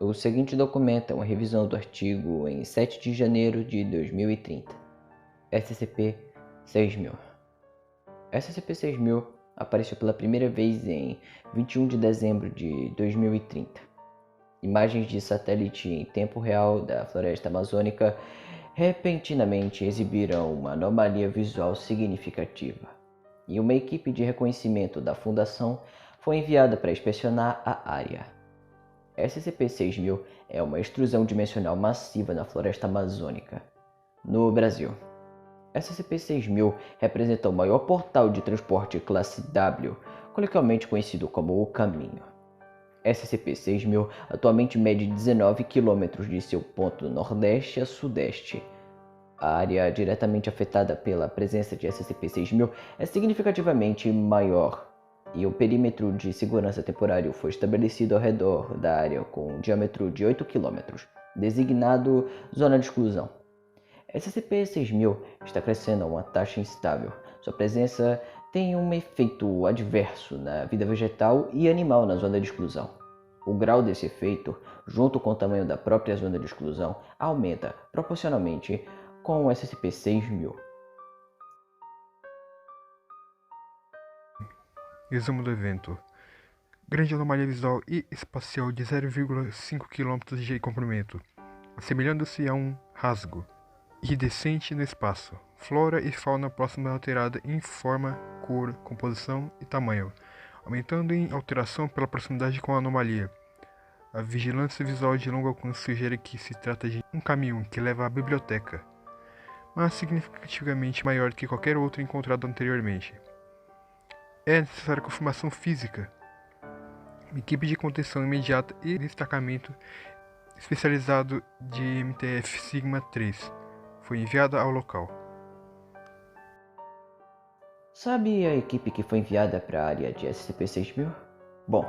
O seguinte documento é uma revisão do artigo em 7 de janeiro de 2030, SCP-6000. SCP-6000 apareceu pela primeira vez em 21 de dezembro de 2030. Imagens de satélite em tempo real da floresta amazônica repentinamente exibiram uma anomalia visual significativa, e uma equipe de reconhecimento da Fundação foi enviada para inspecionar a área. SCP-6000 é uma extrusão dimensional massiva na floresta amazônica, no Brasil. SCP-6000 representa o maior portal de transporte classe W, coloquialmente conhecido como o Caminho. SCP-6000 atualmente mede 19 km de seu ponto nordeste a sudeste. A área diretamente afetada pela presença de SCP-6000 é significativamente maior, e o perímetro de segurança temporário foi estabelecido ao redor da área com um diâmetro de 8 km, designado Zona de Exclusão. SCP-6000 está crescendo a uma taxa instável. Sua presença tem um efeito adverso na vida vegetal e animal na zona de exclusão. O grau desse efeito, junto com o tamanho da própria zona de exclusão, aumenta proporcionalmente com o SCP-6000. Resumo do evento. Grande anomalia visual e espacial de 0,5 km de comprimento, assemelhando-se a um rasgo iridescente no espaço. Flora e fauna próxima alterada em forma, cor, composição e tamanho, aumentando em alteração pela proximidade com a anomalia. A vigilância visual de longo alcance sugere que se trata de um caminho que leva à biblioteca, mas significativamente maior que qualquer outro encontrado anteriormente. É necessária confirmação física. Uma equipe de contenção imediata e destacamento especializado de MTF Sigma 3 foi enviada ao local. Sabe a equipe que foi enviada para a área de SCP-6000? Bom,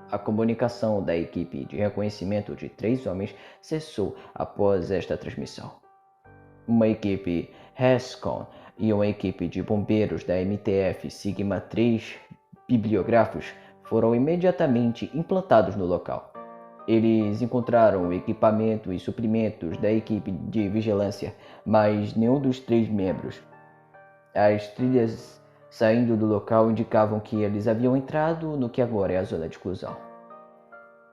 a comunicação da equipe de reconhecimento de 3 homens cessou após esta transmissão. Uma equipe RESCON e uma equipe de bombeiros da MTF Sigma 3 bibliógrafos foram imediatamente implantados no local. Eles encontraram o equipamento e suprimentos da equipe de vigilância, mas nenhum dos 3 membros. As trilhas saindo do local indicavam que eles haviam entrado no que agora é a zona de exclusão.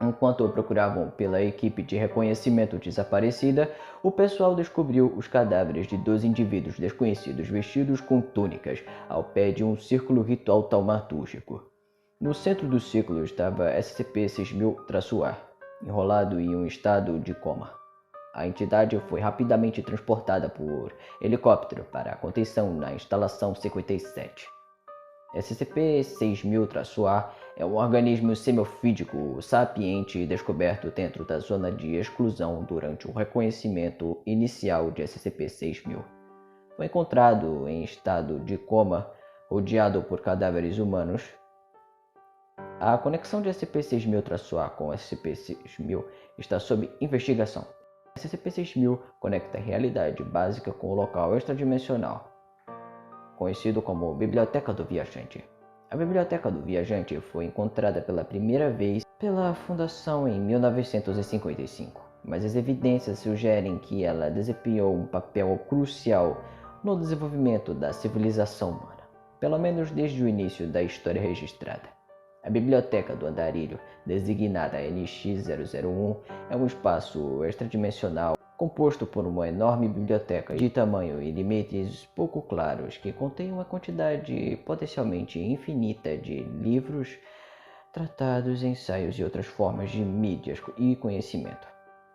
Enquanto procuravam pela equipe de reconhecimento desaparecida, o pessoal descobriu os cadáveres de 2 indivíduos desconhecidos vestidos com túnicas ao pé de um círculo ritual taumatúrgico. No centro do círculo estava SCP-6000-A, enrolado em um estado de coma. A entidade foi rapidamente transportada por helicóptero para a contenção na instalação 57. SCP-6000-A é um organismo semiofídico sapiente descoberto dentro da zona de exclusão durante o reconhecimento inicial de SCP-6000. Foi encontrado em estado de coma, rodeado por cadáveres humanos. A conexão de SCP-6000-A com SCP-6000 está sob investigação. SCP-6000 conecta a realidade básica com o local extradimensional, conhecido como Biblioteca do Viajante. A Biblioteca do Viajante foi encontrada pela primeira vez pela Fundação em 1955, mas as evidências sugerem que ela desempenhou um papel crucial no desenvolvimento da civilização humana, pelo menos desde o início da história registrada. A Biblioteca do Andarilho, designada NX-001, é um espaço extradimensional composto por uma enorme biblioteca de tamanho e limites pouco claros que contém uma quantidade potencialmente infinita de livros, tratados, ensaios e outras formas de mídias e conhecimento.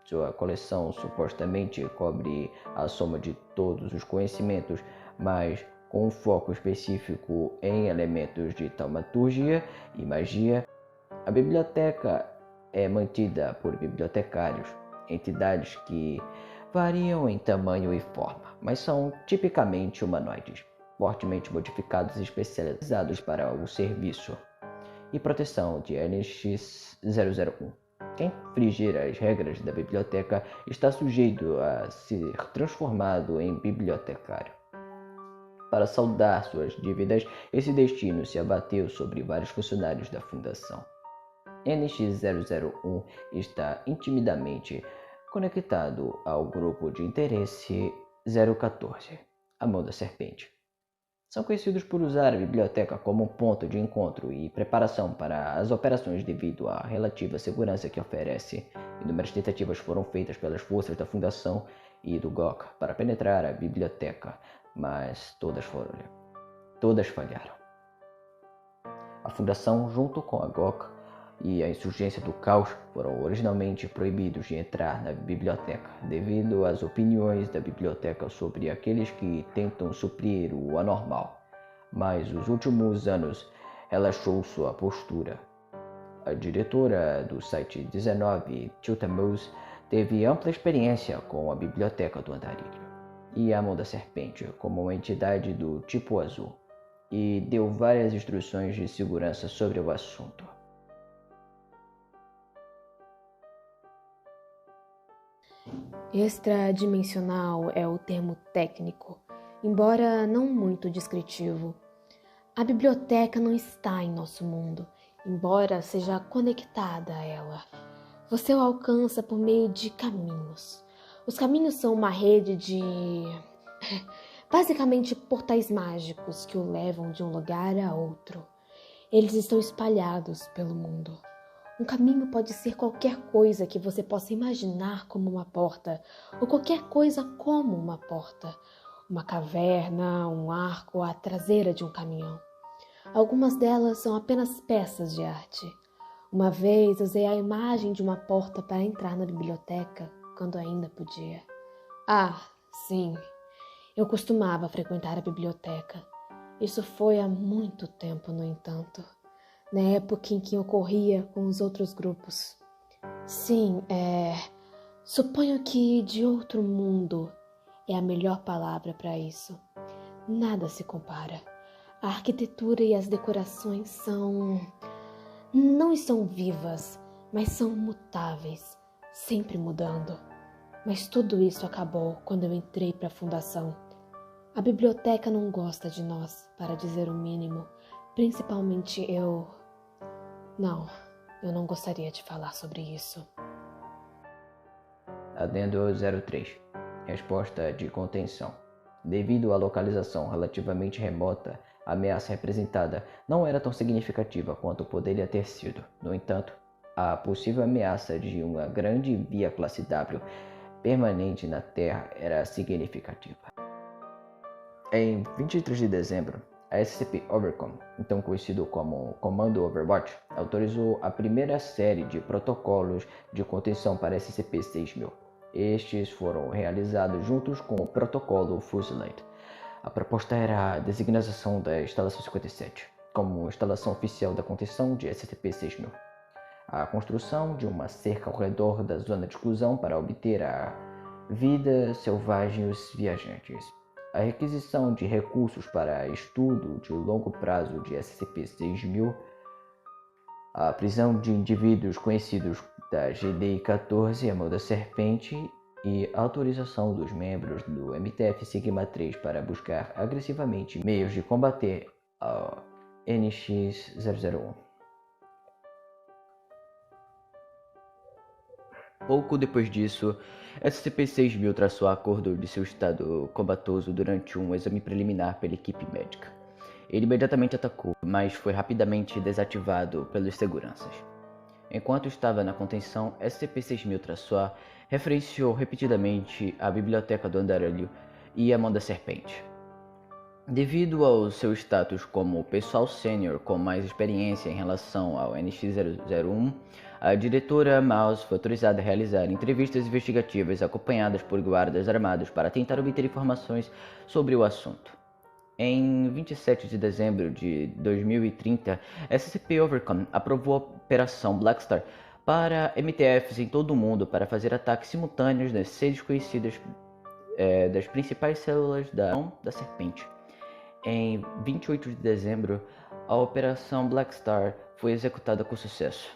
Sua coleção supostamente cobre a soma de todos os conhecimentos, mas com um foco específico em elementos de taumaturgia e magia. A biblioteca é mantida por bibliotecários, entidades que variam em tamanho e forma, mas são tipicamente humanoides, fortemente modificados e especializados para o serviço e proteção de NX-001. Quem infringir as regras da biblioteca está sujeito a ser transformado em bibliotecário. Para saldar suas dívidas, esse destino se abateu sobre vários funcionários da Fundação. NX001 está intimidamente conectado ao grupo de interesse 014, a Mão da Serpente. São conhecidos por usar a biblioteca como um ponto de encontro e preparação para as operações devido à relativa segurança que oferece. Inúmeras tentativas foram feitas pelas forças da Fundação e do GOC para penetrar a biblioteca, mas todas falharam. A Fundação, junto com a GOC e a Insurgência do Caos, foram originalmente proibidos de entrar na biblioteca, devido às opiniões da biblioteca sobre aqueles que tentam suprir o anormal. Mas nos últimos anos, relaxou sua postura. A diretora do site 19, Tiltamous, teve ampla experiência com a biblioteca do Andarilho e a Mão da Serpente como uma entidade do tipo azul, e deu várias instruções de segurança sobre o assunto. Extradimensional é o termo técnico, embora não muito descritivo. A biblioteca não está em nosso mundo, embora seja conectada a ela. Você o alcança por meio de caminhos. Os caminhos são uma rede de... basicamente portais mágicos que o levam de um lugar a outro. Eles estão espalhados pelo mundo. Um caminho pode ser qualquer coisa que você possa imaginar como uma porta, ou qualquer coisa como uma porta. Uma caverna, um arco, a traseira de um caminhão. Algumas delas são apenas peças de arte. Uma vez usei a imagem de uma porta para entrar na biblioteca, quando ainda podia. Ah, sim, eu costumava frequentar a biblioteca. Isso foi há muito tempo, no entanto. Na época em que ocorria com os outros grupos. Sim, suponho que de outro mundo é a melhor palavra para isso. Nada se compara. A arquitetura e as decorações não estão vivas, mas são mutáveis, sempre mudando. Mas tudo isso acabou quando eu entrei para a fundação. A biblioteca não gosta de nós, para dizer o mínimo. Principalmente eu... Não, eu não gostaria de falar sobre isso. Adendo 03. Resposta de contenção. Devido à localização relativamente remota, a ameaça representada não era tão significativa quanto poderia ter sido. No entanto, a possível ameaça de uma grande via classe W permanente na Terra era significativa. Em 23 de dezembro, a SCP-Overcom, então conhecido como Comando Overwatch, autorizou a primeira série de protocolos de contenção para SCP-6000. Estes foram realizados juntos com o protocolo Fusilade. A proposta era a designação da Instalação 57 como instalação oficial da contenção de SCP-6000. A construção de uma cerca ao redor da zona de exclusão para obter a vida selvagem e os viajantes. A requisição de recursos para estudo de longo prazo de SCP-6000, a prisão de indivíduos conhecidos da GDI-14, a Mão da Serpente, e a autorização dos membros do MTF Sigma-3 para buscar agressivamente meios de combater a NX-001. Pouco depois disso, SCP-6000 traçou acordo de seu estado combatoso durante um exame preliminar pela equipe médica. Ele imediatamente atacou, mas foi rapidamente desativado pelos seguranças. Enquanto estava na contenção, SCP-6000 traçou referenciou repetidamente a biblioteca do Andarilho e a Mão da Serpente. Devido ao seu status como pessoal sênior com mais experiência em relação ao NX-001, a diretora Mouse foi autorizada a realizar entrevistas investigativas acompanhadas por guardas armados para tentar obter informações sobre o assunto. Em 27 de dezembro de 2030, SCP-Overcom aprovou a Operação Blackstar para MTFs em todo o mundo para fazer ataques simultâneos nas sedes conhecidas das principais células da Mão da Serpente. Em 28 de dezembro, a Operação Blackstar foi executada com sucesso.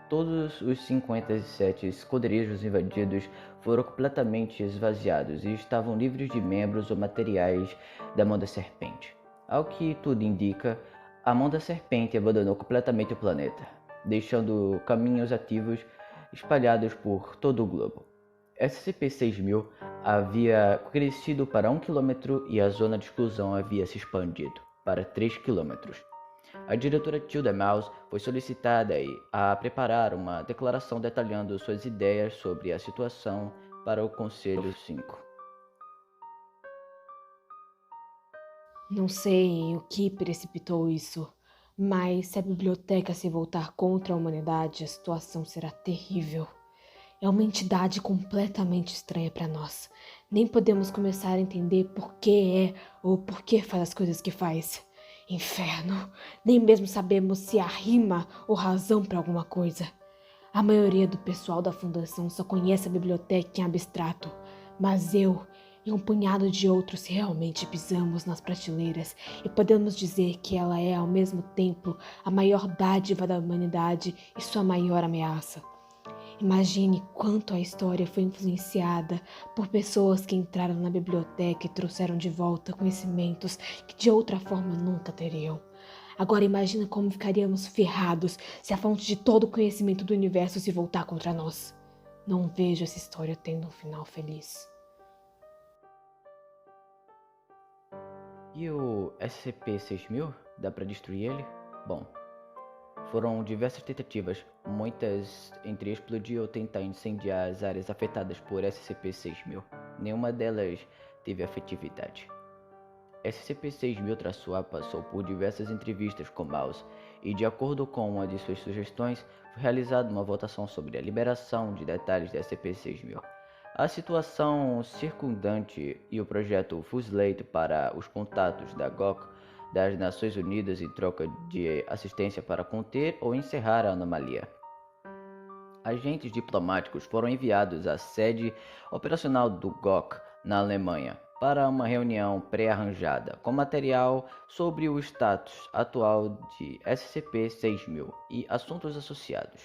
Todos os 57 esconderijos invadidos foram completamente esvaziados e estavam livres de membros ou materiais da Mão da Serpente. Ao que tudo indica, a Mão da Serpente abandonou completamente o planeta. deixando caminhos ativos espalhados por todo o globo. SCP-6000 havia crescido para 1 km e a zona de exclusão havia se expandido para 3 km. A diretora Tilda Mouse foi solicitada a preparar uma declaração detalhando suas ideias sobre a situação para o Conselho 5. Não sei o que precipitou isso, mas se a biblioteca se voltar contra a humanidade, a situação será terrível. É uma entidade completamente estranha para nós. Nem podemos começar a entender por que é ou por que faz as coisas que faz. Inferno! Nem mesmo sabemos se há rima ou razão para alguma coisa. A maioria do pessoal da fundação só conhece a biblioteca em abstrato, mas eu e um punhado de outros realmente pisamos nas prateleiras e podemos dizer que ela é ao mesmo tempo a maior dádiva da humanidade e sua maior ameaça. Imagine quanto a história foi influenciada por pessoas que entraram na biblioteca e trouxeram de volta conhecimentos que de outra forma nunca teriam. Agora imagina como ficaríamos ferrados se a fonte de todo o conhecimento do universo se voltar contra nós. Não vejo essa história tendo um final feliz. E o SCP-6000? Dá para destruir ele? Bom, foram diversas tentativas, muitas entre explodir ou tentar incendiar as áreas afetadas por SCP-6000. Nenhuma delas teve efetividade. SCP-6000-A passou por diversas entrevistas com Mouse e, de acordo com uma de suas sugestões, foi realizada uma votação sobre a liberação de detalhes de SCP-6000. A situação circundante e o projeto Fuslate para os contatos da GOC das Nações Unidas em troca de assistência para conter ou encerrar a anomalia. Agentes diplomáticos foram enviados à sede operacional do GOC na Alemanha para uma reunião pré-arranjada com material sobre o status atual de SCP-6000 e assuntos associados.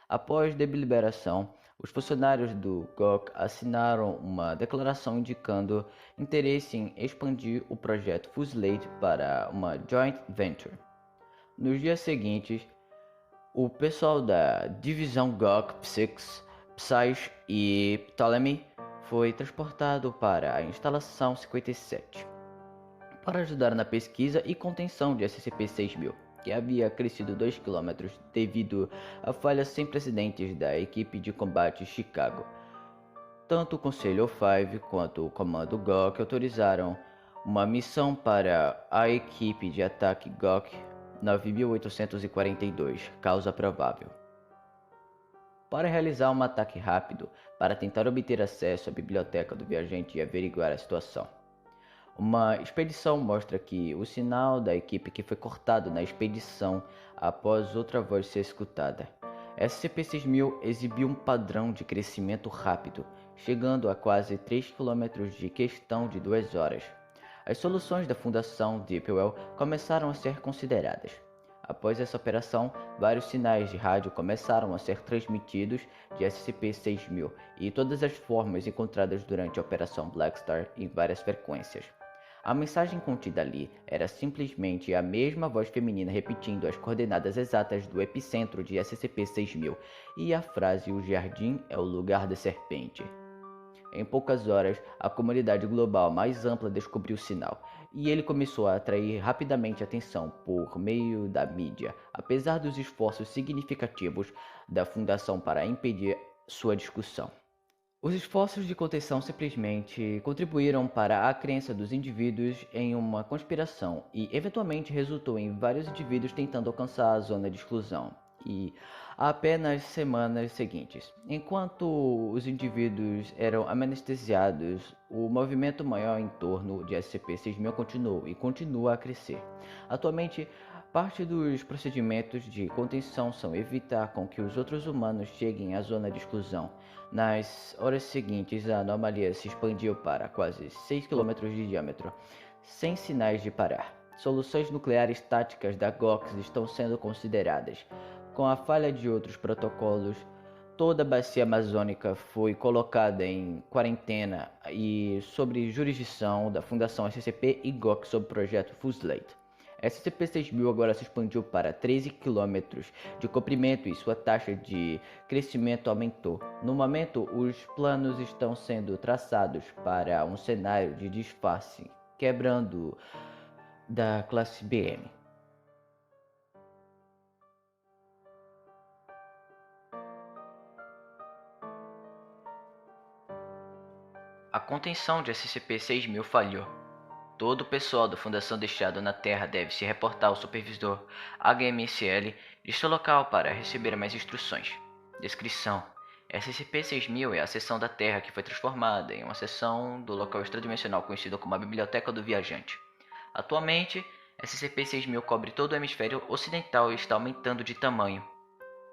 Após deliberação, os funcionários do GOC assinaram uma declaração indicando interesse em expandir o projeto Fuslate para uma joint venture. Nos dias seguintes, o pessoal da divisão GOC Psyche e Ptolemy foi transportado para a instalação 57 para ajudar na pesquisa e contenção de SCP-6000, que havia crescido 2 km devido a falhas sem precedentes da equipe de combate Chicago. Tanto o Conselho 5 quanto o Comando GOC autorizaram uma missão para a equipe de ataque GOC 9842, causa provável, para realizar um ataque rápido para tentar obter acesso à biblioteca do viajante e averiguar a situação. Uma expedição mostra que o sinal da equipe que foi cortado na expedição após outra voz ser escutada. SCP-6000 exibiu um padrão de crescimento rápido, chegando a quase 3 km de questão de 2 horas. As soluções da Fundação Deepwell começaram a ser consideradas. Após essa operação, vários sinais de rádio começaram a ser transmitidos de SCP-6000 e todas as formas encontradas durante a Operação Black Star em várias frequências. A mensagem contida ali era simplesmente a mesma voz feminina repetindo as coordenadas exatas do epicentro de SCP-6000 e a frase "O jardim é o lugar da serpente". Em poucas horas, a comunidade global mais ampla descobriu o sinal, e ele começou a atrair rapidamente atenção por meio da mídia, apesar dos esforços significativos da Fundação para impedir sua discussão. Os esforços de contenção simplesmente contribuíram para a crença dos indivíduos em uma conspiração e eventualmente resultou em vários indivíduos tentando alcançar a zona de exclusão. E apenas semanas seguintes, enquanto os indivíduos eram anestesiados, o movimento maior em torno de SCP-6000 continuou e continua a crescer. Atualmente, parte dos procedimentos de contenção são evitar com que os outros humanos cheguem à zona de exclusão. Nas horas seguintes, a anomalia se expandiu para quase 6 km de diâmetro, sem sinais de parar. Soluções nucleares táticas da GOX estão sendo consideradas. Com a falha de outros protocolos, toda a bacia amazônica foi colocada em quarentena e sob jurisdição da Fundação SCP e GOC sob o projeto Fuslate. SCP-6000 agora se expandiu para 13 km de comprimento e sua taxa de crescimento aumentou. No momento, os planos estão sendo traçados para um cenário de disfarce, quebrando da classe BM. A contenção de SCP-6000 falhou. Todo o pessoal da Fundação deixado na Terra deve se reportar ao supervisor HMSL deste local para receber mais instruções. Descrição: SCP-6000 é a seção da Terra que foi transformada em uma seção do local extradimensional conhecido como a Biblioteca do Viajante. Atualmente, SCP-6000 cobre todo o hemisfério ocidental e está aumentando de tamanho.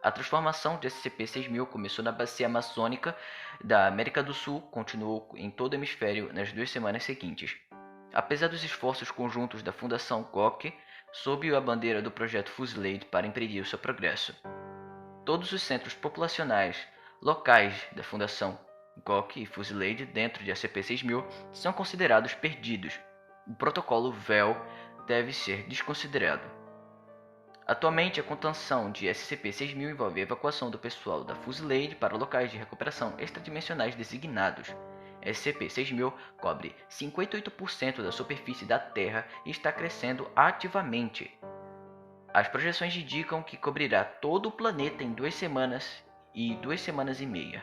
A transformação de SCP-6000 começou na bacia amazônica da América do Sul, continuou em todo o hemisfério nas 2 semanas seguintes. Apesar dos esforços conjuntos da Fundação GOC, sob a bandeira do Projeto Fusilade para impedir o seu progresso, todos os centros populacionais locais da Fundação GOC e Fusilade dentro de SCP-6000 são considerados perdidos. O protocolo VEL deve ser desconsiderado. Atualmente, a contenção de SCP-6000 envolve a evacuação do pessoal da Fusilade para locais de recuperação extradimensionais designados. SCP-6000 cobre 58% da superfície da Terra e está crescendo ativamente. As projeções indicam que cobrirá todo o planeta em 2 semanas e 2 semanas e meia.